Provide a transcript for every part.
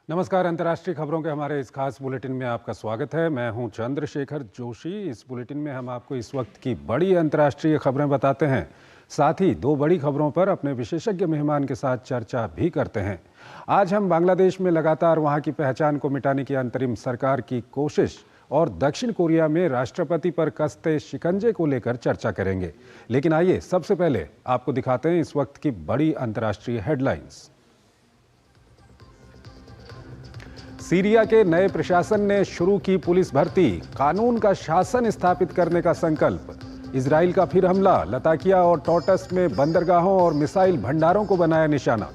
नमस्कार। अंतर्राष्ट्रीय खबरों के हमारे इस खास बुलेटिन में आपका स्वागत है। मैं हूं चंद्रशेखर जोशी। इस बुलेटिन में हम आपको इस वक्त की बड़ी अंतर्राष्ट्रीय खबरें बताते हैं, साथ ही दो बड़ी खबरों पर अपने विशेषज्ञ मेहमान के साथ चर्चा भी करते हैं। आज हम बांग्लादेश में लगातार वहां की पहचान को मिटाने की अंतरिम सरकार की कोशिश और दक्षिण कोरिया में राष्ट्रपति पर कसते शिकंजे को लेकर चर्चा करेंगे। लेकिन आइए सबसे पहले आपको दिखाते हैं इस वक्त की बड़ी अंतर्राष्ट्रीय हेडलाइंस। सीरिया के नए प्रशासन ने शुरू की पुलिस भर्ती, कानून का शासन स्थापित करने का संकल्प। इजराइल का फिर हमला, लताकिया और टॉटस में बंदरगाहों और मिसाइल भंडारों को बनाया निशाना।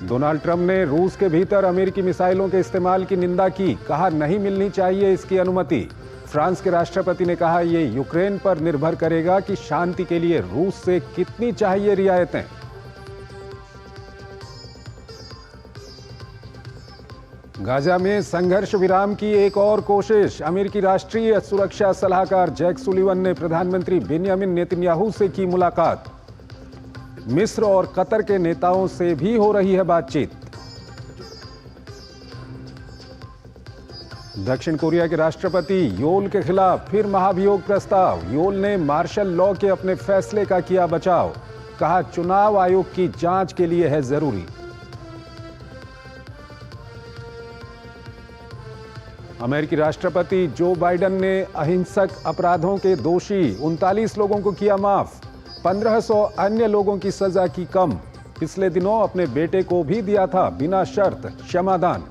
डोनाल्ड ट्रंप ने रूस के भीतर अमेरिकी मिसाइलों के इस्तेमाल की निंदा की, कहा नहीं मिलनी चाहिए इसकी अनुमति। फ्रांस के राष्ट्रपति ने कहा यह यूक्रेन पर निर्भर करेगा कि शांति के लिए रूस से कितनी चाहिए रियायतें। गाजा में संघर्ष विराम की एक और कोशिश। अमेरिकी राष्ट्रीय सुरक्षा सलाहकार जैक सुलिवन ने प्रधानमंत्री बेंजामिन नेतन्याहू से की मुलाकात। मिस्र और कतर के नेताओं से भी हो रही है बातचीत। दक्षिण कोरिया के राष्ट्रपति योल के खिलाफ फिर महाभियोग प्रस्ताव। योल ने मार्शल लॉ के अपने फैसले का किया बचाव, कहा चुनाव आयोग की जांच के लिए है जरूरी। अमेरिकी राष्ट्रपति जो बाइडेन ने अहिंसक अपराधों के दोषी 39 लोगों को किया माफ, 1500 अन्य लोगों की सजा की कम। पिछले दिनों अपने बेटे को भी दिया था बिना शर्त क्षमादान।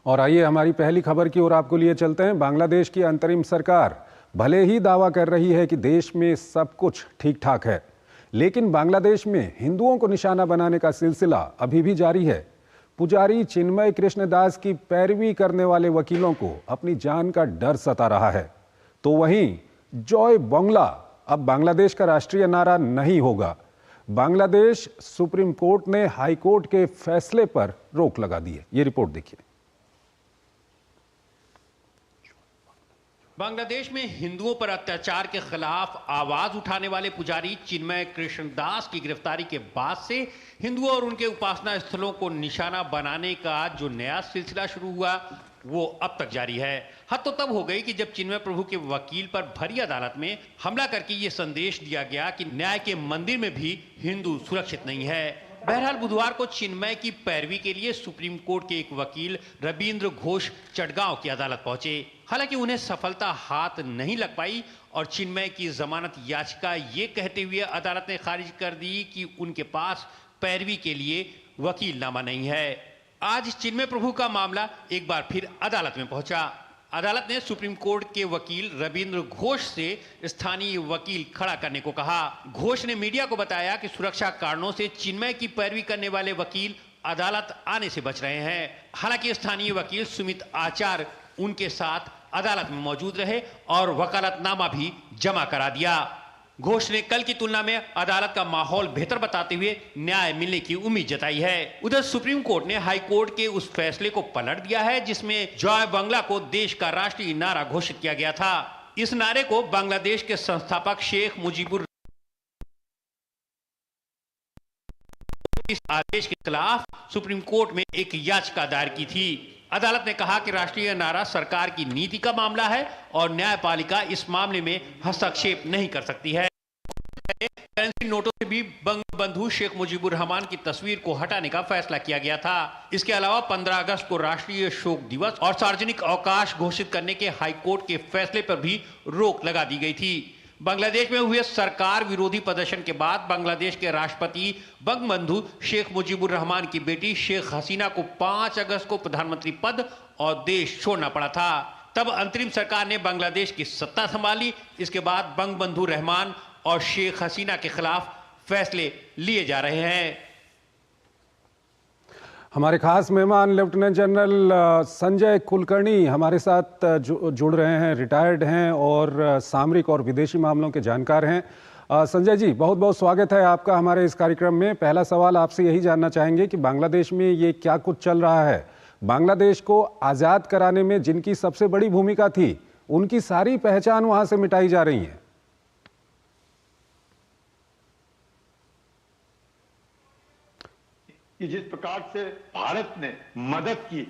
और आइए हमारी पहली खबर की ओर आपको लिए चलते हैं। बांग्लादेश की अंतरिम सरकार भले ही दावा कर रही है कि देश में सब कुछ ठीक ठाक है, लेकिन बांग्लादेश में हिंदुओं को निशाना बनाने का सिलसिला अभी भी जारी है। पुजारी चिन्मय कृष्णदास की पैरवी करने वाले वकीलों को अपनी जान का डर सता रहा है। तो वहीं जय बांग्ला अब बांग्लादेश का राष्ट्रीय नारा नहीं होगा। बांग्लादेश सुप्रीम कोर्ट ने हाई कोर्ट के फैसले पर रोक लगा दी है। ये रिपोर्ट देखिए। बांग्लादेश में हिंदुओं पर अत्याचार के खिलाफ आवाज उठाने वाले पुजारी चिन्मय कृष्णदास की गिरफ्तारी के बाद से हिंदुओं और उनके उपासना स्थलों को निशाना बनाने का जो नया सिलसिला शुरू हुआ वो अब तक जारी है। हद तो तब हो गई कि जब चिन्मय प्रभु के वकील पर भरी अदालत में हमला करके ये संदेश दिया गया कि न्याय के मंदिर में भी हिंदू सुरक्षित नहीं है। बहरहाल बुधवार को चिन्मय की पैरवी के लिए सुप्रीम कोर्ट के एक वकील रविंद्र घोष चटगांव की अदालत पहुंचे। हालांकि उन्हें सफलता हाथ नहीं लग पाई और चिन्मय की जमानत याचिका ये कहते हुए अदालत ने खारिज कर दी कि उनके पास पैरवी के लिए वकीलनामा नहीं है। आज चिन्मय प्रभु का मामला एक बार फिर अदालत में पहुंचा। अदालत ने सुप्रीम कोर्ट के वकील रविंद्र घोष से स्थानीय वकील खड़ा करने को कहा। घोष ने मीडिया को बताया कि सुरक्षा कारणों से चिन्मय की पैरवी करने वाले वकील अदालत आने से बच रहे हैं। हालांकि स्थानीय वकील सुमित आचार्य उनके साथ अदालत में मौजूद रहे और वकालतनामा भी जमा करा दिया। घोष ने कल की तुलना में अदालत का माहौल बेहतर बताते हुए न्याय मिलने की उम्मीद जताई है। उधर सुप्रीम कोर्ट ने हाई कोर्ट के उस फैसले को पलट दिया है जिसमें जय बांग्ला को देश का राष्ट्रीय नारा घोषित किया गया था। इस नारे को बांग्लादेश के संस्थापक शेख मुजीबुर इस आदेश के खिलाफ सुप्रीम कोर्ट में एक याचिका दायर की थी। अदालत ने कहा कि राष्ट्रीय नारा सरकार की नीति का मामला है और न्यायपालिका इस मामले में हस्तक्षेप नहीं कर सकती है। करेंसी नोटों से भी बंगबंधु शेख मुजीबुर रहमान की तस्वीर को हटाने का फैसला किया गया था। इसके अलावा 15 अगस्त को राष्ट्रीय शोक दिवस और सार्वजनिक अवकाश घोषित करने के हाईकोर्ट के फैसले पर भी रोक लगा दी गई थी। बांग्लादेश में हुए सरकार विरोधी प्रदर्शन के बाद बांग्लादेश के राष्ट्रपति बंगबंधु शेख मुजीबुर रहमान की बेटी शेख हसीना को 5 अगस्त को प्रधानमंत्री पद और देश छोड़ना पड़ा था। तब अंतरिम सरकार ने बांग्लादेश की सत्ता संभाली। इसके बाद बंगबंधु रहमान और शेख हसीना के खिलाफ फैसले लिए जा रहे हैं। हमारे खास मेहमान लेफ्टिनेंट जनरल संजय कुलकर्णी हमारे साथ जुड़ रहे हैं, रिटायर्ड हैं और सामरिक और विदेशी मामलों के जानकार हैं। संजय जी, बहुत बहुत स्वागत है आपका हमारे इस कार्यक्रम में। पहला सवाल आपसे यही जानना चाहेंगे कि बांग्लादेश में ये क्या कुछ चल रहा है। बांग्लादेश को आज़ाद कराने में जिनकी सबसे बड़ी भूमिका थी, उनकी सारी पहचान वहां से मिटाई जा रही है। कि जिस प्रकार से भारत ने मदद की,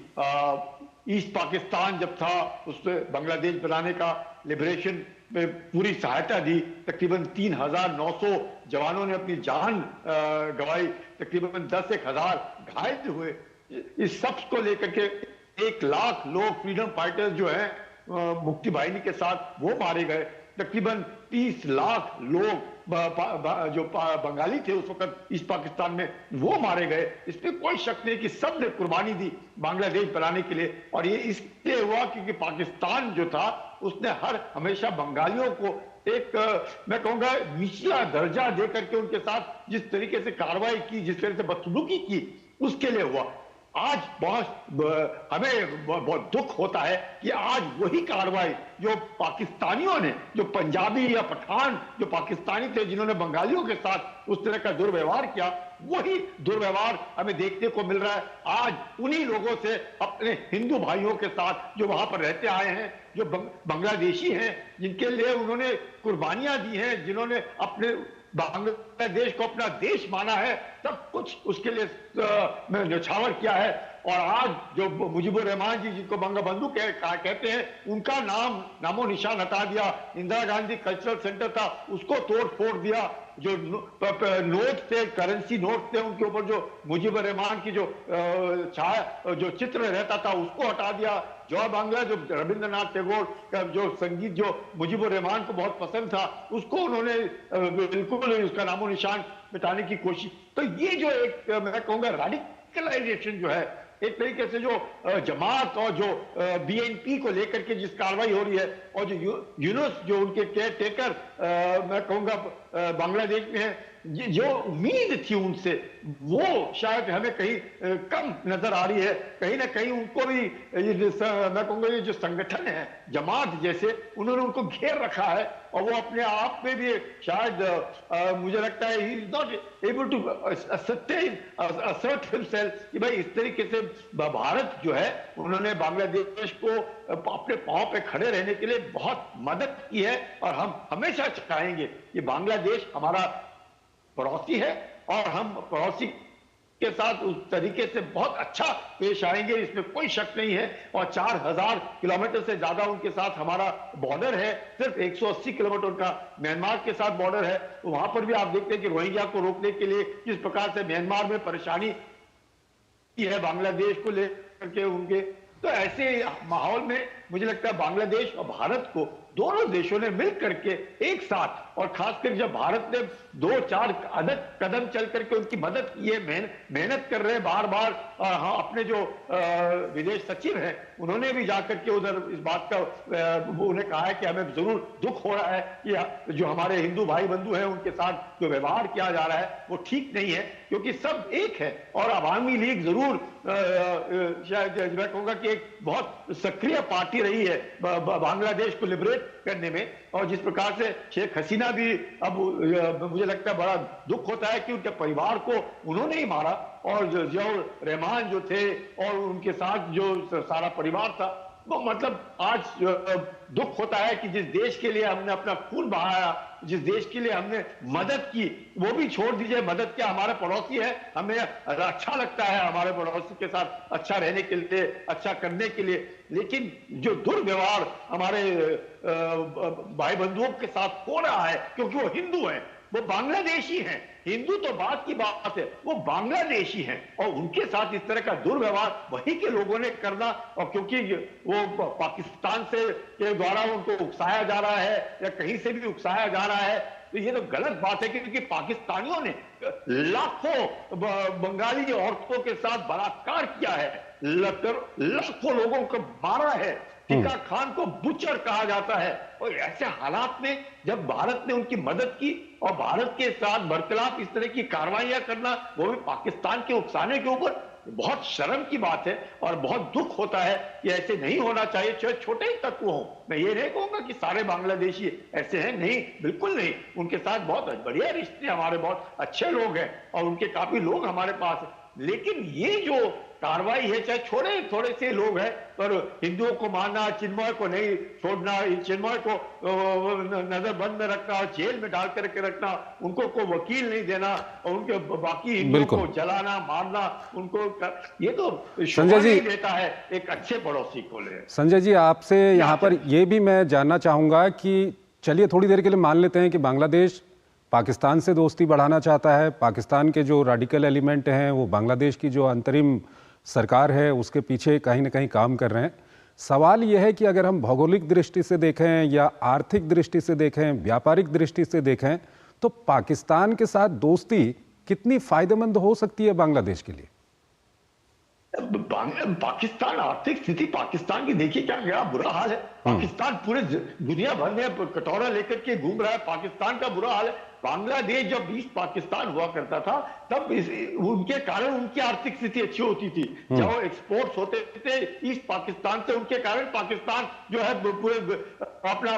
ईस्ट पाकिस्तान जब था उसमें बांग्लादेश बनाने का, लिबरेशन में पूरी सहायता दी, तकरीबन 3,900 जवानों ने अपनी जान गंवाई, तकरीबन 10,000 घायल हुए। इस सब को लेकर के 1 लाख लोग फ्रीडम फाइटर्स जो हैं मुक्ति बाहिनी के साथ वो मारे गए। तकरीबन 30 लाख लोग जो बंगाली थे उस वक्त ईस्ट पाकिस्तान में वो मारे गए। इसमें कोई शक नहीं कि सब ने कुर्बानी दी बांग्लादेश बनाने के लिए। और ये इसलिए हुआ क्योंकि पाकिस्तान जो था उसने हमेशा बंगालियों को एक मैं कहूंगा निचला दर्जा दे करके उनके साथ जिस तरीके से कार्रवाई की, जिस तरह से बदसलूकी की, उसके लिए हुआ। आज हमें बहुत दुख होता है कि आज वही कार्रवाई जो पाकिस्तानियों ने, जो पंजाबी या पठान जो पाकिस्तानी थे जिन्होंने बंगालियों के साथ उस तरह का दुर्व्यवहार किया, वही दुर्व्यवहार हमें देखने को मिल रहा है आज उन्हीं लोगों से, अपने हिंदू भाइयों के साथ जो वहां पर रहते आए हैं, जो बांग्लादेशी हैं, जिनके लिए उन्होंने कुर्बानियां दी हैं, जिन्होंने अपने बांग्लादेश को अपना देश माना है, सब कुछ उसके लिए न्यौछावर किया है। और आज जो मुजीबुर रहमान जी जिनको बंगबंधु कहते हैं, उनका नामो निशान हटा दिया। इंदिरा गांधी कल्चरल सेंटर था उसको तोड़ फोड़ दिया। जो नोट थे, करेंसी नोट थे, उनके ऊपर जो मुजीबुर रहमान की जो छाया, जो चित्र रहता था उसको हटा दिया। जॉय बांग्ला जो रविंद्रनाथ टैगोर का जो संगीत जो मुजीबुर रहमान को बहुत पसंद था, उसको उन्होंने बिल्कुल उसका नामो निशान मिटाने की कोशिश। तो ये जो एक मैं कहूंगा रेडिकलाइजेशन जो है, एक तरीके से जो जमात और जो बीएनपी को लेकर के जिस कार्रवाई हो रही है, और जो यूनुस जो उनके केयर टेकर मैं कहूंगा बांग्लादेश में है, जो उम्मीद थी उनसे वो शायद हमें कहीं कम नजर आ रही है। कहीं ना कहीं उनको भी मैं कहूंगा ये जो संगठन है जमात जैसे, उन्होंने उनको घेर रखा है और वो अपने आप में भी शायद मुझे लगता है he is not able to assert himself कि भाई इस तरीके से भारत जो है उन्होंने बांग्लादेश को अपने पांव पे खड़े रहने के लिए बहुत मदद की है। और हम हमेशा चाहेंगे कि बांग्लादेश हमारा पड़ोसी है और हम पड़ोसी के साथ उस तरीके से बहुत अच्छा पेश आएंगे, इसमें कोई शक नहीं है। और 4,000 किलोमीटर से ज्यादा उनके साथ हमारा बॉर्डर है, सिर्फ 180 किलोमीटर उनका म्यांमार के साथ बॉर्डर है। तो वहां पर भी आप देखते हैं कि रोहिंग्या को रोकने के लिए जिस प्रकार से म्यांमार में परेशानी है बांग्लादेश को लेकर के उनके, तो ऐसे माहौल में मुझे लगता है बांग्लादेश और भारत को दोनों देशों ने मिल करके एक साथ, और खासकर जब भारत ने 2-4 कदम चल करके उनकी मदद की है, मेहनत कर रहे हैं बार बार। और हाँ, अपने जो विदेश सचिव हैं उन्होंने भी जाकर के उधर इस बात का उन्हें कहा है कि हमें जरूर दुख हो रहा है कि जो हमारे हिंदू भाई बंधु हैं उनके साथ जो व्यवहार किया जा रहा है वो ठीक नहीं है, क्योंकि सब एक है। और अवामी लीग जरूर शायद मैं कहूंगा कि एक बहुत सक्रिय पार्टी रही है बांग्लादेश को लिबरेट करने में। और जिस प्रकार से शेख हसीना भी, अब मुझे लगता है बड़ा दुख होता है कि उनके परिवार को उन्होंने ही मारा, और जियाउर रहमान जो थे और उनके साथ जो सारा परिवार था, वो मतलब आज दुख होता है कि जिस देश के लिए हमने अपना खून बहाया, जिस देश के लिए हमने मदद की, वो भी छोड़ दीजिए, मदद क्या, हमारे पड़ोसी है, हमें अच्छा लगता है हमारे पड़ोसी के साथ अच्छा रहने के लिए, अच्छा करने के लिए, लेकिन जो दुर्व्यवहार हमारे भाई बंधुओं के साथ हो रहा है, क्योंकि वो हिंदू हैं, वो बांग्लादेशी हैं, हिंदू तो बात की बात है, वो बांग्लादेशी हैं, और उनके साथ इस तरह का दुर्व्यवहार वही के लोगों ने करना, और क्योंकि वो पाकिस्तान से के द्वारा उनको उकसाया जा रहा है या कहीं से भी उकसाया जा रहा है, तो ये तो गलत बात है। क्योंकि पाकिस्तानियों ने लाखों बंगाली औरतों के साथ बलात्कार किया है, लाखों लोगों को मारा है, टिक्का खान को बुचर कहा जाता है। और ऐसे हालात में जब भारत ने उनकी मदद की और भारत के साथ बरखिलाफ इस तरह की कार्रवाइयां करना, वो भी पाकिस्तान के उकसाने के ऊपर, बहुत शर्म की बात है और बहुत दुख होता है कि ऐसे नहीं होना चाहिए, चाहे छोटे ही तत्व हो। मैं ये नहीं कहूंगा कि सारे बांग्लादेशी ऐसे हैं, नहीं, बिल्कुल नहीं। उनके साथ बहुत बढ़िया रिश्ते, हमारे बहुत अच्छे लोग हैं और उनके काफी लोग हमारे पास हैं। लेकिन ये जो कार्रवाई है, चाहे छोटे थोड़े से लोग हैं, पर हिंदुओं को मारना, चिन्मय को नहीं छोड़ना, चिन्मय को नजरबंद में रखना, जेल में डाल करके रखना, उनको को वकील नहीं देना और उनके बाकी हिंदुओं को जलाना, मारना, उनको ये तो संजय जी देता है एक अच्छे पड़ोसी को ले। संजय जी, आपसे यहाँ पर ये भी मैं जानना चाहूंगा कि चलिए थोड़ी देर के लिए मान लेते हैं कि बांग्लादेश पाकिस्तान से दोस्ती बढ़ाना चाहता है, पाकिस्तान के जो रेडिकल एलिमेंट हैं वो बांग्लादेश की जो अंतरिम सरकार है उसके पीछे कहीं ना कहीं काम कर रहे हैं। सवाल यह है कि अगर हम भौगोलिक दृष्टि से देखें या आर्थिक दृष्टि से देखें, व्यापारिक दृष्टि से देखें, तो पाकिस्तान के साथ दोस्ती कितनी फायदेमंद हो सकती है बांग्लादेश के लिए? पाकिस्तान आर्थिक स्थिति पाकिस्तान की देखिए क्या बुरा हाल है। पाकिस्तान पूरे दुनिया भर में कटोरा लेकर के घूम रहा है, पाकिस्तान का बुरा हाल है। बांग्लादेश जब ईस्ट पाकिस्तान हुआ करता था तब उनके कारण उनकी आर्थिक स्थिति अच्छी होती थी। जब वो एक्सपोर्ट्स होते थे ईस्ट पाकिस्तान से, उनके कारण पाकिस्तान जो है पूरे अपना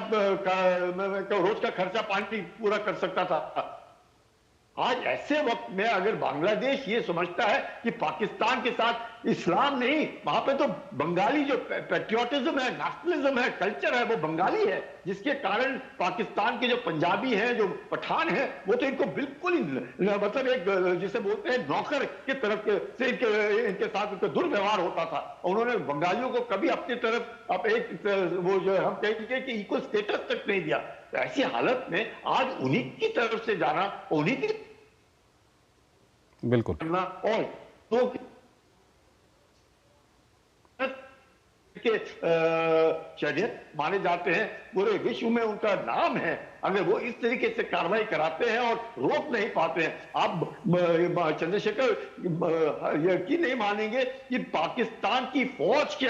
रोज का खर्चा पानी पूरा कर सकता था। आज ऐसे वक्त में अगर बांग्लादेश ये समझता है कि पाकिस्तान के साथ इस्लाम नहीं, वहां पे तो बंगाली जो पैट्रियोटिज्म है, नेशनलिज्म है, कल्चर है, वो बंगाली है, जिसके कारण पाकिस्तान के जो पंजाबी हैं, जो पठान हैं, वो तो इनको बिल्कुल ही मतलब एक जिसे बोलते हैं नौकर की तरफ से इनके साथ इनका दुर्व्यवहार होता था। उन्होंने बंगालियों को कभी अपनी तरफ अब एक वो जो हम कहेंगे कि इक्वल स्टेटस तक नहीं दिया। तो ऐसी हालत में आज उन्हीं की तरफ से जाना, उन्हीं की बिल्कुल करना और तो के शरीयत माने जाते हैं, पूरे विश्व में उनका नाम है। अगर वो इस तरीके से कार्रवाई कराते हैं और रोक नहीं पाते हैं, आप चंद्रशेखर यकीन नहीं मानेंगे कि पाकिस्तान की फौज के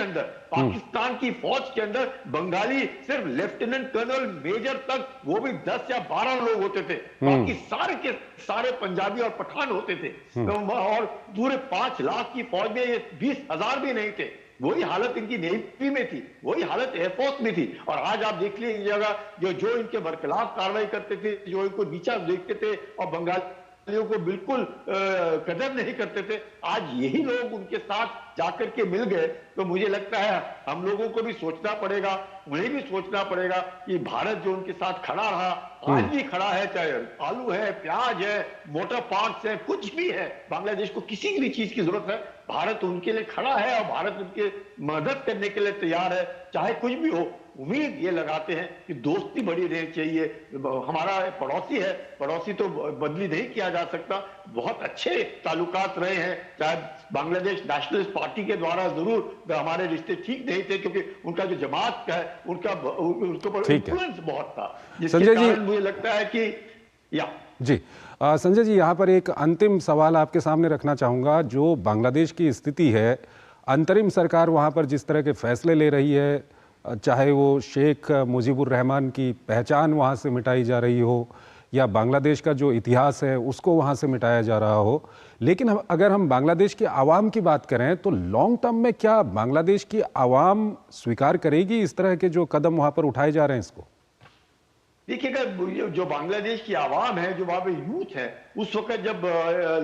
अंदर बंगाली सिर्फ लेफ्टिनेंट कर्नल मेजर तक, वो भी 10 या 12 लोग होते थे, बाकी सारे के सारे पंजाबी और पठान होते थे। और पूरे 5 लाख की फौज में ये 20,000 भी नहीं थे। वही हालत इनकी नेवी में थी, वही हालत एयरफोर्स में थी। और आज आप देख लीजिएगा जो इनके बरखिलाफ कार्रवाई करते थे, जो इनको नीचा देखते थे और बंगालियों को बिल्कुल कदर नहीं करते थे, आज यही लोग उनके साथ जाकर के मिल गए। तो मुझे लगता है हम लोगों को भी सोचना पड़ेगा, उन्हें भी सोचना पड़ेगा कि भारत जो उनके साथ खड़ा रहा, आज भी खड़ा है, चाहे आलू है, प्याज है, मोटर पार्ट्स है, कुछ भी है, बांग्लादेश को किसी भी चीज की जरूरत है, भारत उनके लिए खड़ा है और भारत उनके मदद करने के लिए तैयार है, चाहे कुछ भी हो। उम्मीद ये लगाते हैं कि दोस्ती बड़ी रहनी चाहिए। हमारा पड़ोसी है, पड़ोसी तो बदली नहीं किया जा सकता। बहुत अच्छे ताल्लुकात रहे हैं, चाहे बांग्लादेश नेशनलिस्ट पार्टी के द्वारा जरूर हमारे रिश्ते ठीक नहीं थे, क्योंकि उनका जो जमात का है उनके ऊपर इन्फ्लुएंस बहुत था, जिसके कारण मुझे लगता है कि जी संजय जी, यहाँ पर एक अंतिम सवाल आपके सामने रखना चाहूँगा। जो बांग्लादेश की स्थिति है, अंतरिम सरकार वहाँ पर जिस तरह के फैसले ले रही है, चाहे वो शेख मुजीबुर रहमान की पहचान वहाँ से मिटाई जा रही हो या बांग्लादेश का जो इतिहास है उसको वहाँ से मिटाया जा रहा हो, लेकिन अगर हम बांग्लादेश की आवाम की बात करें तो लॉन्ग टर्म में क्या बांग्लादेश की आवाम स्वीकार करेगी इस तरह के जो कदम वहाँ पर उठाए जा रहे हैं इसको? देखिएगा, जो बांग्लादेश की आवाम है, जो वहां पे यूथ है, उस वक्त जब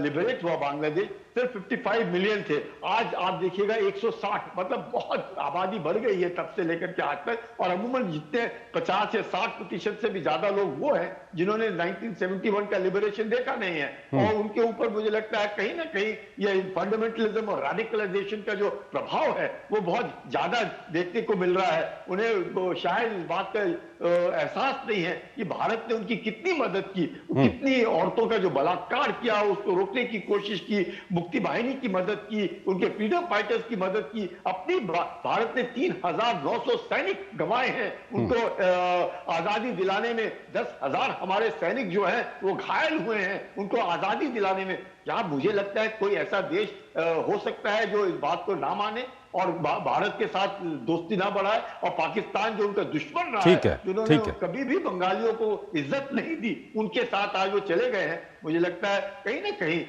लिबरेट हुआ बांग्लादेश सिर्फ 55 मिलियन थे। आज आप देखिएगा 160, मतलब बहुत आबादी बढ़ गई है तब से लेकर के आज तक। और अमूमन जितने 50 से 60% से भी ज्यादा लोग वो हैं जिन्होंने 1971 का लिबरेशन देखा नहीं है, और उनके ऊपर मुझे लगता है कहीं ना कहीं ये फंडामेंटलिज्म और रेडिकलाइजेशन का जो प्रभाव है वो बहुत ज्यादा देखने को मिल रहा है। उन्हें शायद इस बात का एहसास नहीं है कि भारत ने उनकी कितनी मदद की, कितनी औरतों का जो बलात्कार किया उसको रोकने की कोशिश की, मुक्ति वाहिनी की मदद की, उनके फ्रीडम फाइटर्स की मदद की। अपनी भारत ने 3,900 सैनिक गंवाए हैं, उनको आजादी दिलाने में 10,000 हमारे सैनिक जो हैं वो घायल हुए हैं, उनको आजादी दिलाने में। क्या मुझे लगता है कोई ऐसा देश हो सकता है जो इस बात को ना माने और भारत के साथ दोस्ती ना बढ़ाए, और पाकिस्तान जो उनका दुश्मन रहा ठीक है, जिन्होंने ठीक है। कभी भी बंगालियों को इज्जत नहीं दी, उनके साथ आज वो चले गए हैं। मुझे लगता है कहीं ना कहीं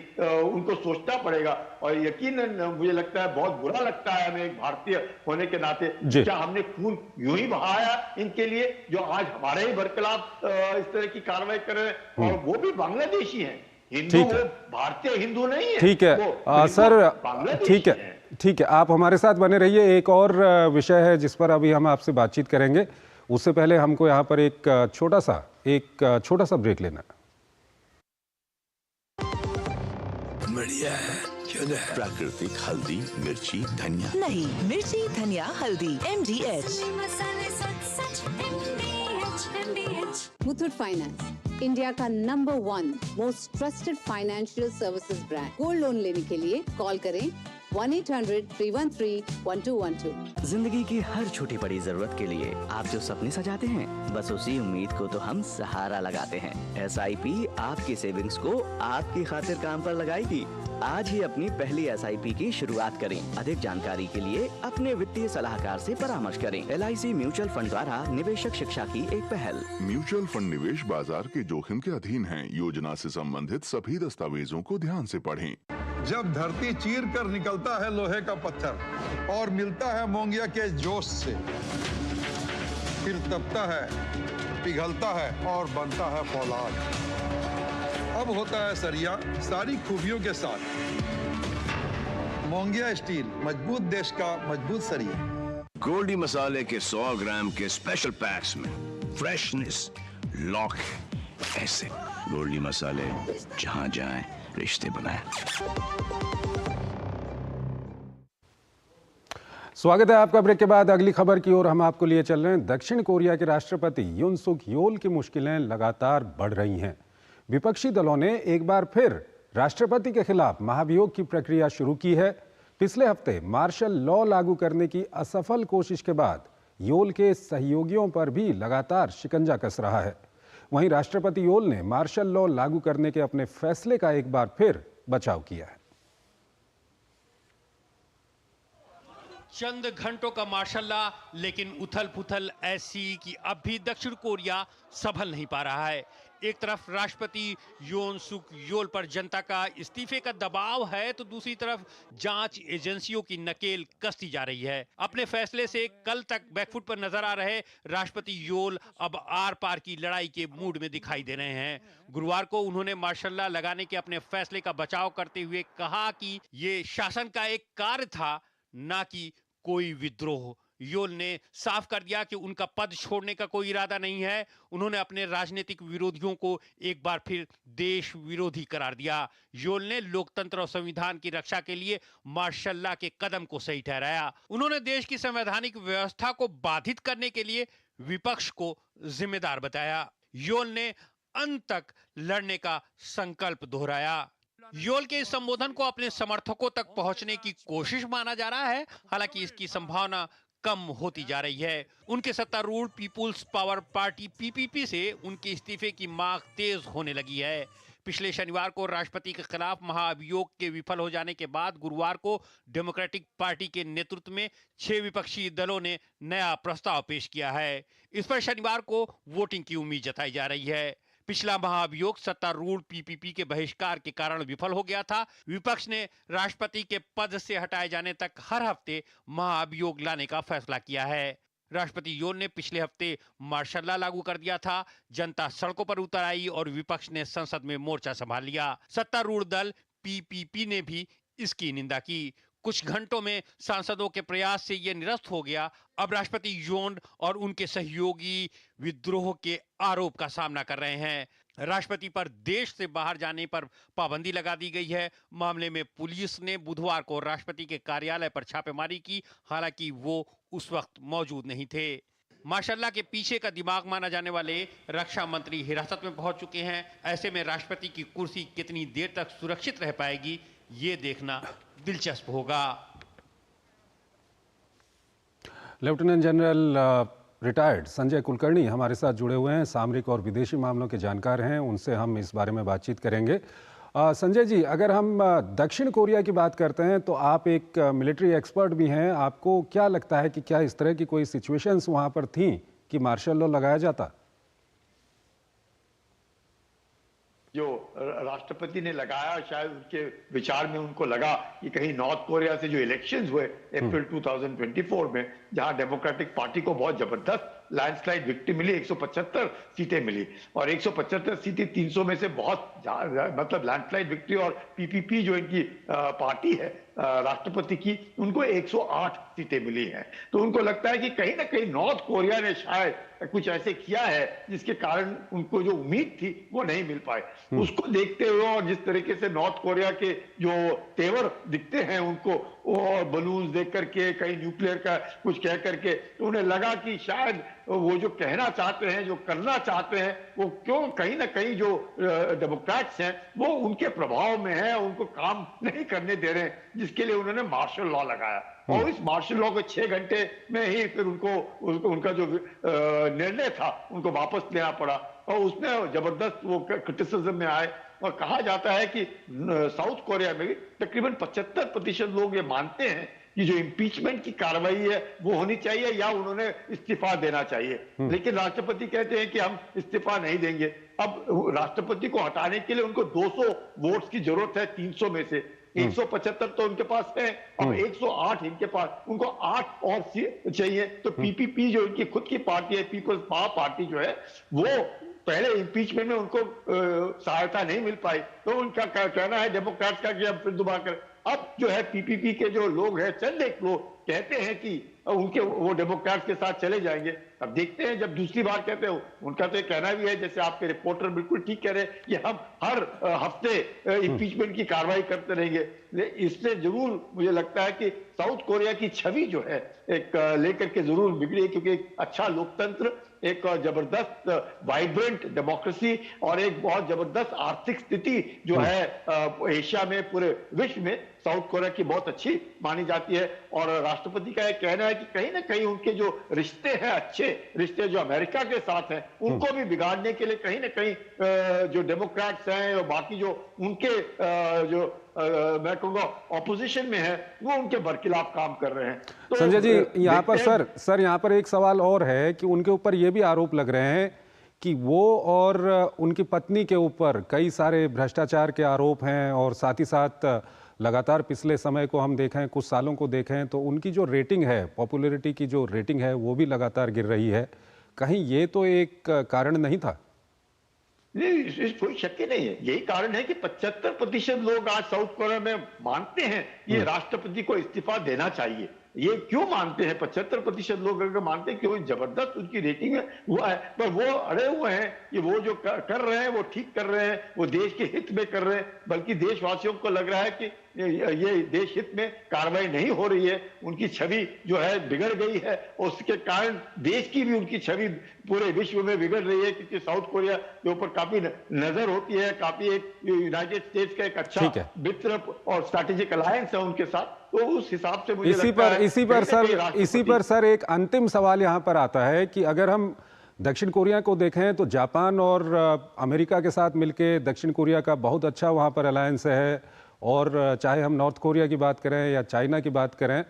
उनको सोचना पड़ेगा, और यकीनन मुझे लगता है बहुत बुरा लगता है हमें एक भारतीय होने के नाते, क्या हमने खून यूं ही बहाया इनके लिए जो आज हमारे ही बरखिलाफ इस तरह की कार्रवाई कर रहे हैं, और वो भी बांग्लादेशी हैं। हिंदू वो भारतीय हिंदू नहीं है। ठीक है सर, ठीक है, ठीक है, आप हमारे साथ बने रहिए। एक और विषय है जिस पर अभी हम आपसे बातचीत करेंगे, उससे पहले हमको यहाँ पर एक छोटा सा ब्रेक लेना है। बढ़िया है, क्यों है? प्राकृतिक हल्दी, मिर्ची, धनिया नहीं, मिर्ची, धनिया, हल्दी, MDH। मुथूट फाइनेंस, इंडिया का number 1 most trusted financial services brand. Gold loan लेने के लिए कॉल करें 1-800-313-1212। जिंदगी की हर छोटी बड़ी जरूरत के लिए आप जो सपने सजाते हैं, बस उसी उम्मीद को तो हम सहारा लगाते हैं। SIP आपकी सेविंग्स को आपकी खातिर काम पर लगाएगी। आज ही अपनी पहली SIP की शुरुआत करें। अधिक जानकारी के लिए अपने वित्तीय सलाहकार से परामर्श करें। LIC म्यूचुअल फंड द्वारा निवेशक शिक्षा की एक पहल। म्यूचुअल फंड निवेश बाजार के जोखिम के अधीन है। योजना से संबंधित सभी दस्तावेजों को ध्यान से पढ़ें। जब धरती चीर कर निकलता है लोहे का पत्थर और मिलता है मोंगिया के जोश से, फिर तपता है, पिघलता है और बनता है फौलाद। अब होता है सरिया सारी खूबियों के साथ। मोंगिया स्टील, मजबूत देश का मजबूत सरिया। गोल्डी मसाले के 100 ग्राम के स्पेशल पैक्स में फ्रेशनेस लॉक है। ऐसे गोल्डी मसाले जहां जाएं रिश्ते बनाएं। स्वागत है आपका ब्रेक के बाद। अगली खबर की ओर हम आपको लिए चल रहे हैं। दक्षिण कोरिया के राष्ट्रपति यून सुक योल की मुश्किलें लगातार बढ़ रही हैं। विपक्षी दलों ने एक बार फिर राष्ट्रपति के खिलाफ महाभियोग की प्रक्रिया शुरू की है। पिछले हफ्ते मार्शल लॉ लागू करने की असफल कोशिश के बाद योल के सहयोगियों पर भी लगातार शिकंजा कस रहा है। वहीं राष्ट्रपति योल ने मार्शल लॉ लागू करने के अपने फैसले का एक बार फिर बचाव किया है। चंद घंटों का मार्शल लॉ, लेकिन उथल पुथल ऐसी कि अब भी दक्षिण कोरिया संभल नहीं पा रहा है। एक तरफ राष्ट्रपति योन सुक योल पर जनता का इस्तीफे का दबाव है, तो दूसरी तरफ जांच एजेंसियों की नकेल कसती जा रही है। अपने फैसले से कल तक बैकफुट पर नजर आ रहे राष्ट्रपति योल अब आर पार की लड़ाई के मूड में दिखाई दे रहे हैं। गुरुवार को उन्होंने मार्शल लॉ लगाने के अपने फैसले का बचाव करते हुए कहा कि ये शासन का एक कार्य था, ना कि कोई विद्रोह। योल ने साफ कर दिया कि उनका पद छोड़ने का कोई इरादा नहीं है। उन्होंने अपने राजनीतिक विरोधियों को एक बार फिर देश विरोधी करार दिया। योल ने लोकतंत्र और संविधान की रक्षा के लिए मार्शल लॉ के कदम को सही ठहराया। उन्होंने देश की संवैधानिक व्यवस्था को बाधित करने के लिए विपक्ष को जिम्मेदार बताया। योल ने अंत तक लड़ने का संकल्प दोहराया। योल के इस संबोधन को अपने समर्थकों तक पहुंचने की कोशिश माना जा रहा है, हालांकि इसकी संभावना कम होती जा रही है। उनके सत्तारूढ़ पीपुल्स पावर पार्टी PPP से उनके इस्तीफे की मांग तेज होने लगी है। पिछले शनिवार को राष्ट्रपति के खिलाफ महाअभियोग के विफल हो जाने के बाद गुरुवार को डेमोक्रेटिक पार्टी के नेतृत्व में 6 विपक्षी दलों ने नया प्रस्ताव पेश किया है। इस पर शनिवार को वोटिंग की उम्मीद जताई जा रही है। पिछला महाअभियोग सत्तारूढ़ PPP के बहिष्कार के कारण विफल हो गया था। विपक्ष ने राष्ट्रपति के पद से हटाए जाने तक हर हफ्ते महाअभियोग लाने का फैसला किया है। राष्ट्रपति योल ने पिछले हफ्ते मार्शल लॉ लागू कर दिया था। जनता सड़कों पर उतर आई और विपक्ष ने संसद में मोर्चा संभाल लिया। सत्तारूढ़ दल PPP ने भी इसकी निंदा की। कुछ घंटों में सांसदों के प्रयास से यह निरस्त हो गया। अब राष्ट्रपति योन और उनके सहयोगी विद्रोह के आरोप का सामना कर रहे हैं। राष्ट्रपति पर देश से बाहर जाने पर पाबंदी लगा दी गई है। मामले में पुलिस ने बुधवार को राष्ट्रपति के कार्यालय पर छापेमारी की, हालांकि वो उस वक्त मौजूद नहीं थे। मार्शल लॉ के पीछे का दिमाग माना जाने वाले रक्षा मंत्री हिरासत में पहुंच चुके हैं। ऐसे में राष्ट्रपति की कुर्सी कितनी देर तक सुरक्षित रह पाएगी, ये देखना दिलचस्प होगा। Lieutenant general retired Sanjay Kulkarni हमारे साथ जुड़े हुए हैं, सामरिक और विदेशी मामलों के जानकार हैं। उनसे हम इस बारे में बातचीत करेंगे। संजय जी, अगर हम दक्षिण कोरिया की बात करते हैं तो आप एक मिलिट्री एक्सपर्ट भी हैं। आपको क्या लगता है कि क्या इस तरह की कोई सिचुएशंस वहां पर थी कि मार्शल लॉ लगाया जाता? जो राष्ट्रपति ने लगाया, शायद उनके विचार में उनको लगा कि कहीं नॉर्थ कोरिया से जो इलेक्शंस हुए अप्रैल 2024 में, जहां डेमोक्रेटिक पार्टी को बहुत जबरदस्त लैंडस्लाइड विक्ट्री मिली, 175 सीटें मिली, और 175 सीटें 300 में से बहुत मतलब लैंडस्लाइड विक्ट्री, और पीपीपी जो इनकी पार्टी है राष्ट्रपति की, उनको 108 सीटें मिली हैं। तो उनको लगता है कि कहीं ना कहीं नॉर्थ कोरिया ने शायद कुछ ऐसे किया है जिसके कारण उनको जो उम्मीद थी वो नहीं मिल पाए। उसको देखते हुए और जिस तरीके से नॉर्थ कोरिया के जो तेवर दिखते हैं उनको, और बलून्स देख करके, कहीं न्यूक्लियर का कुछ कह करके, तो उन्हें लगा कि शायद वो जो कहना चाहते हैं, जो करना चाहते हैं, वो क्यों कहीं ना कहीं जो डेमोक्रेट्स हैं वो उनके प्रभाव में है, उनको काम नहीं करने दे रहे हैं, जिसके लिए उन्होंने मार्शल लॉ लगाया। और इस मार्शल लॉ को 6 घंटे में ही फिर उनका जो निर्णय था उनको वापस लेना पड़ा, और उसमें जबरदस्त वो क्रिटिसिज्म में आए। और कहा जाता है कि साउथ कोरिया में भी तकरीबन 75% लोग ये मानते हैं कि जो इम्पीचमेंट की कार्रवाई है वो होनी चाहिए या उन्होंने इस्तीफा देना चाहिए, लेकिन राष्ट्रपति कहते हैं कि हम इस्तीफा नहीं देंगे। अब राष्ट्रपति को हटाने के लिए उनको 200 वोट्स की जरूरत है 300 में से। 175 तो उनके पास है, अब 108 इनके पास, उनको 8 और चाहिए। तो पीपीपी जो इनकी खुद की पार्टी है, पीपल्स पार्टी जो है, वो पहले इम्पीचमेंट में उनको सहायता नहीं मिल पाई, तो उनका कहना है डेमोक्रेट्स का कि अब फिर दोबारा कर। अब जो है पीपीपी के जो लोग हैं, चंद एक लोग कहते हैं कि उनके वो डेमोक्रेट्स के साथ चले जाएंगे। अब देखते हैं, जब दूसरी बार कहते हो, उनका तो कहना भी है, जैसे आपके रिपोर्टर बिल्कुल ठीक कह रहे हैं, कि हम हर हफ्ते इम्पीचमेंट की कार्रवाई करते रहेंगे। इससे जरूर मुझे लगता है कि साउथ कोरिया की छवि जो है एक लेकर के जरूर बिगड़ी, क्योंकि एक अच्छा लोकतंत्र, एक जबरदस्त वाइब्रेंट डेमोक्रेसी और एक बहुत जबरदस्त आर्थिक स्थिति जो है एशिया में, पूरे विश्व में साउथ कोरिया की बहुत अच्छी मानी जाती है। और राष्ट्रपति का यह कहना है कि कहीं ना कहीं उनके जो रिश्ते हैं, अच्छे रिश्ते जो अमेरिका के साथ हैं, उनको भी बिगाड़ने के लिए कहीं ना कहीं जो डेमोक्रेट्स हैं और बाकी जो उनके जो मैं कहूँगा ऑपोजिशन में है, वो उनके बरखिलाफ काम कर रहे हैं। तो संजय जी, यहाँ पर सर यहाँ पर एक सवाल और है कि उनके ऊपर ये भी आरोप लग रहे हैं कि वो और उनकी पत्नी के ऊपर कई सारे भ्रष्टाचार के आरोप हैं, और साथ ही साथ लगातार पिछले समय को हम देखें, कुछ सालों को देखें, तो उनकी जो रेटिंग है, पॉपुलैरिटी की जो रेटिंग है, वो भी लगातार गिर रही है। कहीं ये तो एक कारण नहीं था? नहीं, इस कोई शक ही नहीं है। यही कारण है कि 75% लोग आज साउथ कोरिया में मानते हैं कि राष्ट्रपति को इस्तीफा देना चाहिए। ये क्यों मानते हैं? 75% लोग अगर मानते हैं, क्यों जबरदस्त उनकी रेटिंग हुआ है, पर वो अड़े हुए हैं कि वो जो कर रहे हैं वो ठीक कर रहे हैं, वो देश के हित में कर रहे हैं। बल्कि देशवासियों को लग रहा है कि ये देश हित में कार्रवाई नहीं हो रही है, उनकी छवि जो है बिगड़ गई है, और उसके कारण देश की भी उनकी छवि पूरे विश्व में बिगड़ रही है, क्योंकि साउथ कोरिया के ऊपर काफी नजर होती है, काफी एक यूनाइटेड स्टेट्स का एक अच्छा मित्र और स्ट्रैटेजिक अलायंस है उनके साथ। तो उस हिसाब से मुझे इसी पर सर एक अंतिम सवाल यहाँ पर आता है कि अगर हम दक्षिण कोरिया को देखें तो जापान और अमेरिका के साथ मिलके दक्षिण कोरिया का बहुत अच्छा वहाँ पर अलायंस है, और चाहे हम नॉर्थ कोरिया की बात करें या चाइना की बात करें,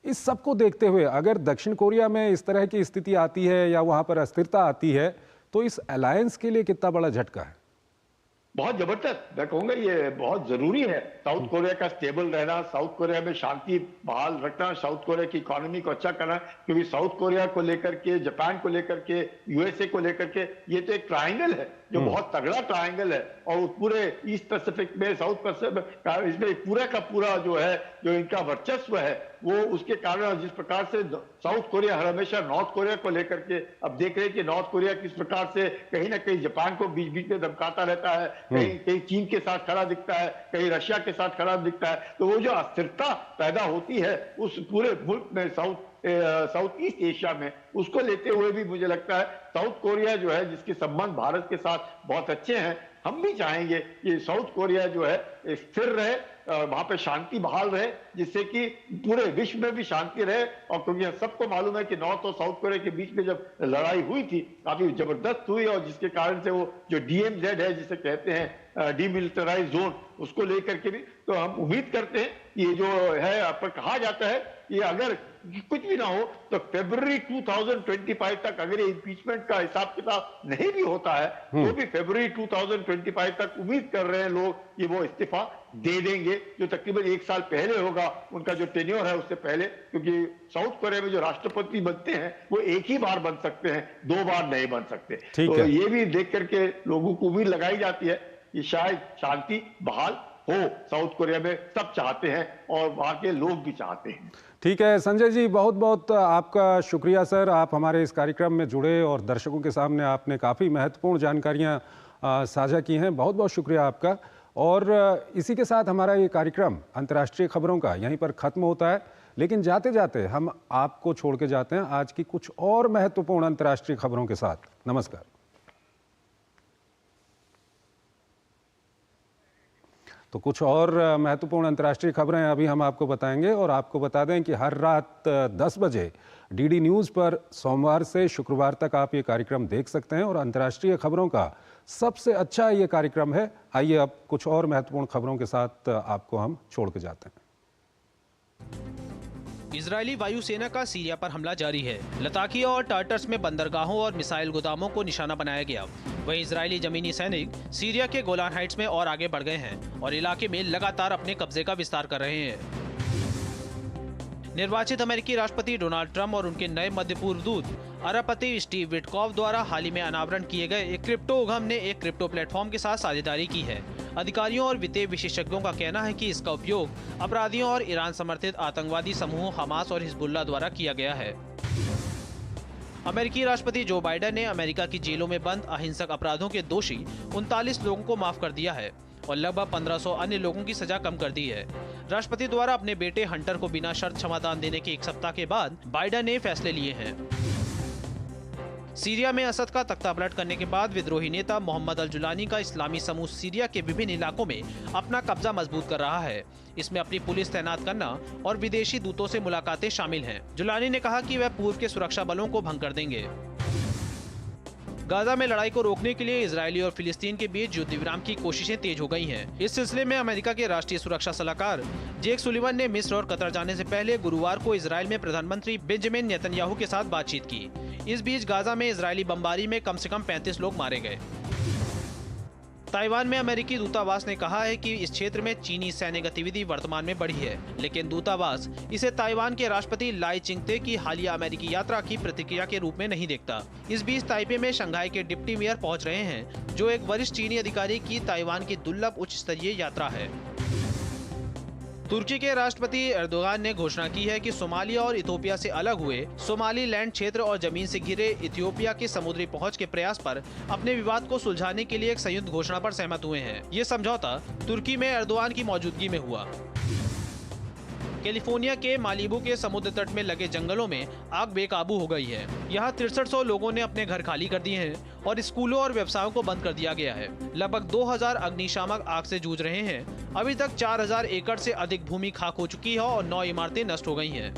इस सब को देखते हुए अगर दक्षिण कोरिया में इस तरह की स्थिति आती है या वहाँ पर अस्थिरता आती है, तो इस अलायंस के लिए कितना बड़ा झटका है? बहुत जबरदस्त, मैं कहूंगा ये बहुत जरूरी है साउथ कोरिया का स्टेबल रहना, साउथ कोरिया में शांति बहाल रखना, साउथ कोरिया की इकोनॉमी को अच्छा करना, क्योंकि साउथ कोरिया को लेकर के, जापान को लेकर के, यूएसए को लेकर के, ये तो एक ट्रायंगल है जो बहुत तगड़ा ट्रायंगल है। और पूरे ईस्ट पैसिफिक में, साउथ पैसिफिक, इसमें पूरा का पूरा जो है, जो इनका वर्चस्व है, वो उसके कारण जिस प्रकार से साउथ कोरिया हमेशा नॉर्थ कोरिया को लेकर के, अब देख रहे हैं कि नॉर्थ कोरिया किस प्रकार से कहीं ना कहीं जापान को बीच बीच में धमकाता रहता है, कहीं कहीं चीन के साथ खड़ा दिखता है, कहीं रशिया के साथ खड़ा दिखता है। तो वो जो अस्थिरता पैदा होती है उस पूरे मुल्क में, साउथ ईस्ट एशिया में, उसको लेते हुए भी मुझे लगता है साउथ कोरिया जो है, जिसके संबंध भारत के साथ बहुत अच्छे हैं, हम भी चाहेंगे कि साउथ कोरिया जो है स्थिर रहे, वहां पे शांति बहाल रहे, जिससे कि पूरे विश्व में भी शांति रहे। और क्योंकि सबको मालूम है कि नॉर्थ और साउथ कोरिया के बीच में जब लड़ाई हुई थी काफी जबरदस्त हुई, और जिसके कारण से वो जो DMZ है जिसे कहते हैं डीमिलिटराइज जोन, उसको लेकर के भी तो हम उम्मीद करते हैं कि ये जो है पर कहा जाता है ये अगर कुछ भी ना हो तो फरवरी 2025 तक अगर ये इम्पीचमेंट का हिसाब किताब नहीं भी होता है तो भी फरवरी 2025 तक उम्मीद कर रहे हैं लोग कि वो इस्तीफा दे देंगे, जो तकरीबन 1 साल पहले होगा उनका जो टेन्योर है उससे पहले, क्योंकि साउथ कोरिया में जो राष्ट्रपति बनते हैं वो एक ही बार बन सकते हैं, 2 बार नहीं बन सकते। तो ये भी देख करके लोगों को उम्मीद लगाई जाती है कि शायद शांति बहाल हो। साउथ कोरिया में सब चाहते हैं और वहां के लोग भी चाहते हैं। ठीक है संजय जी, बहुत बहुत आपका शुक्रिया सर, आप हमारे इस कार्यक्रम में जुड़े और दर्शकों के सामने आपने काफ़ी महत्वपूर्ण जानकारियां साझा की हैं। बहुत बहुत शुक्रिया आपका। और इसी के साथ हमारा ये कार्यक्रम अंतर्राष्ट्रीय खबरों का यहीं पर ख़त्म होता है, लेकिन जाते जाते हम आपको छोड़ के जाते हैं आज की कुछ और महत्वपूर्ण अंतर्राष्ट्रीय खबरों के साथ। नमस्कार। तो कुछ और महत्वपूर्ण अंतर्राष्ट्रीय खबरें अभी हम आपको बताएंगे, और आपको बता दें कि हर रात 10 बजे DD न्यूज़ पर सोमवार से शुक्रवार तक आप ये कार्यक्रम देख सकते हैं, और अंतर्राष्ट्रीय खबरों का सबसे अच्छा ये कार्यक्रम है। आइए अब कुछ और महत्वपूर्ण खबरों के साथ आपको हम छोड़ के जाते हैं। इजरायली वायुसेना का सीरिया पर हमला जारी है। लताकिया और टार्टर्स में बंदरगाहों और मिसाइल गोदामों को निशाना बनाया गया। वहीं इजरायली जमीनी सैनिक सीरिया के गोलान हाइट्स में और आगे बढ़ गए हैं और इलाके में लगातार अपने कब्जे का विस्तार कर रहे हैं। निर्वाचित अमेरिकी राष्ट्रपति डोनाल्ड ट्रंप और उनके नए मध्य पूर्व दूत अरबपति स्टीव विटकॉफ द्वारा हाल ही में अनावरण किए गए एक क्रिप्टो उद्यम ने एक क्रिप्टो प्लेटफॉर्म के साथ साझेदारी की है। अधिकारियों और वित्तीय विशेषज्ञों का कहना है कि इसका उपयोग अपराधियों और ईरान समर्थित आतंकवादी समूहों हमास और हिजबुल्लाह द्वारा किया गया है। अमेरिकी राष्ट्रपति जो बाइडेन ने अमेरिका की जेलों में बंद अहिंसक अपराधों के दोषी 39 लोगों को माफ कर दिया है और लगभग 1500 अन्य लोगों की सजा कम कर दी है। राष्ट्रपति द्वारा अपने बेटे हंटर को बिना शर्त क्षमादान देने के 1 सप्ताह के बाद बाइडेन ने फैसले लिए हैं। सीरिया में असद का तख्तापलट करने के बाद विद्रोही नेता मोहम्मद अल जुलानी का इस्लामी समूह सीरिया के विभिन्न इलाकों में अपना कब्जा मजबूत कर रहा है। इसमें अपनी पुलिस तैनात करना और विदेशी दूतों से मुलाकातें शामिल हैं। जुलानी ने कहा कि वह पूर्व के सुरक्षा बलों को भंग कर देंगे। गाजा में लड़ाई को रोकने के लिए इजरायली और फिलिस्तीन के बीच युद्ध विराम की कोशिशें तेज हो गई हैं। इस सिलसिले में अमेरिका के राष्ट्रीय सुरक्षा सलाहकार जेक सुलिवन ने मिस्र और कतर जाने से पहले गुरुवार को इजरायल में प्रधानमंत्री बेंजामिन नेतन्याहू के साथ बातचीत की। इस बीच गाजा में इजरायली बमबारी में कम से कम 35 लोग मारे गए। ताइवान में अमेरिकी दूतावास ने कहा है कि इस क्षेत्र में चीनी सैन्य गतिविधि वर्तमान में बढ़ी है, लेकिन दूतावास इसे ताइवान के राष्ट्रपति लाई चिंगते की हालिया अमेरिकी यात्रा की प्रतिक्रिया के रूप में नहीं देखता। इस बीच ताइपे में शंघाई के डिप्टी मेयर पहुंच रहे हैं, जो एक वरिष्ठ चीनी अधिकारी की ताइवान की दुर्लभ उच्च स्तरीय यात्रा है। तुर्की के राष्ट्रपति एर्दोगान ने घोषणा की है कि सोमालिया और इथियोपिया से अलग हुए सोमालीलैंड क्षेत्र और जमीन से घिरे इथियोपिया के समुद्री पहुंच के प्रयास पर अपने विवाद को सुलझाने के लिए एक संयुक्त घोषणा पर सहमत हुए हैं। ये समझौता तुर्की में एर्दोगान की मौजूदगी में हुआ। कैलिफोर्निया के मालिबू के समुद्र तट में लगे जंगलों में आग बेकाबू हो गई है। यहाँ 6300 लोगों ने अपने घर खाली कर दिए हैं और स्कूलों और व्यवसायों को बंद कर दिया गया है। लगभग 2000 अग्निशामक आग से जूझ रहे हैं। अभी तक 4000 एकड़ से अधिक भूमि खाक हो चुकी है और 9 इमारतें नष्ट हो गई हैं।